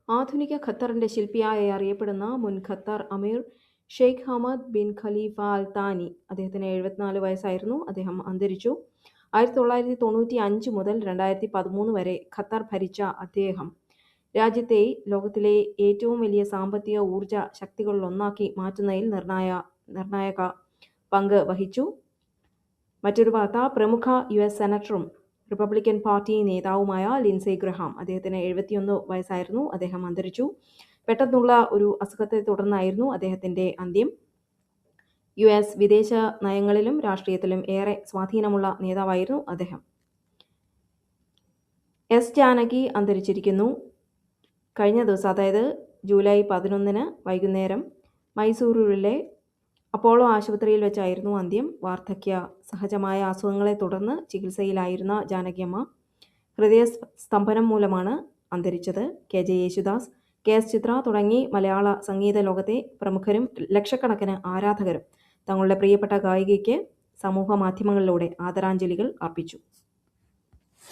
ആധുനിക ഖത്തറിന്റെ ശില്പിയായി അറിയപ്പെടുന്ന മുൻ ഖത്തർ അമീർ ഷെയ്ഖ് ഹമദ് ബിൻ ഖലീഫ അൽ താനി അദ്ദേഹത്തിന് 74 വയസ്സായിരുന്നു. അദ്ദേഹം അന്തരിച്ചു. 1995 മുതൽ 2013 വരെ ഖത്തർ ഭരിച്ച അദ്ദേഹം രാജ്യത്തെ ലോകത്തിലെ ഏറ്റവും വലിയ സാമ്പത്തിക ഊർജ ശക്തികളിലൊന്നാക്കി മാറ്റുന്നതിൽ നിർണായക പങ്ക് വഹിച്ചു. മറ്റൊരു വാർത്ത, പ്രമുഖ US സെനറ്ററും റിപ്പബ്ലിക്കൻ പാർട്ടി നേതാവുമായ ലിൻസെ ഗ്രഹാം അദ്ദേഹത്തിന് 71 വയസ്സായിരുന്നു. അദ്ദേഹം അന്തരിച്ചു. പെട്ടെന്നുള്ള ഒരു അസുഖത്തെ തുടർന്നായിരുന്നു അദ്ദേഹത്തിന്റെ അന്ത്യം. US വിദേശ നയങ്ങളിലും രാഷ്ട്രീയത്തിലും ഏറെ സ്വാധീനമുള്ള നേതാവായിരുന്നു അദ്ദേഹം. എസ് ജാനകി അന്തരിച്ചിരിക്കുന്നു. കഴിഞ്ഞ ദിവസം, അതായത് ജൂലൈ 11 വൈകുന്നേരം മൈസൂരുവിലെ അപ്പോളോ ആശുപത്രിയിൽ വെച്ചായിരുന്നു അന്ത്യം. വാർദ്ധക്യ സഹജമായ അസുഖങ്ങളെ തുടർന്ന് ചികിത്സയിലായിരുന്ന ജാനകിയമ്മ ഹൃദയസ്തംഭനം മൂലമാണ് അന്തരിച്ചത്. KJ യേശുദാസ്, KS ചിത്ര തുടങ്ങി മലയാള സംഗീത ലോകത്തെ പ്രമുഖരും ലക്ഷക്കണക്കിന് ആരാധകരും തങ്ങളുടെ പ്രിയപ്പെട്ട ഗായികയ്ക്ക് സമൂഹ മാധ്യമങ്ങളിലൂടെ ആദരാഞ്ജലികൾ അർപ്പിച്ചു.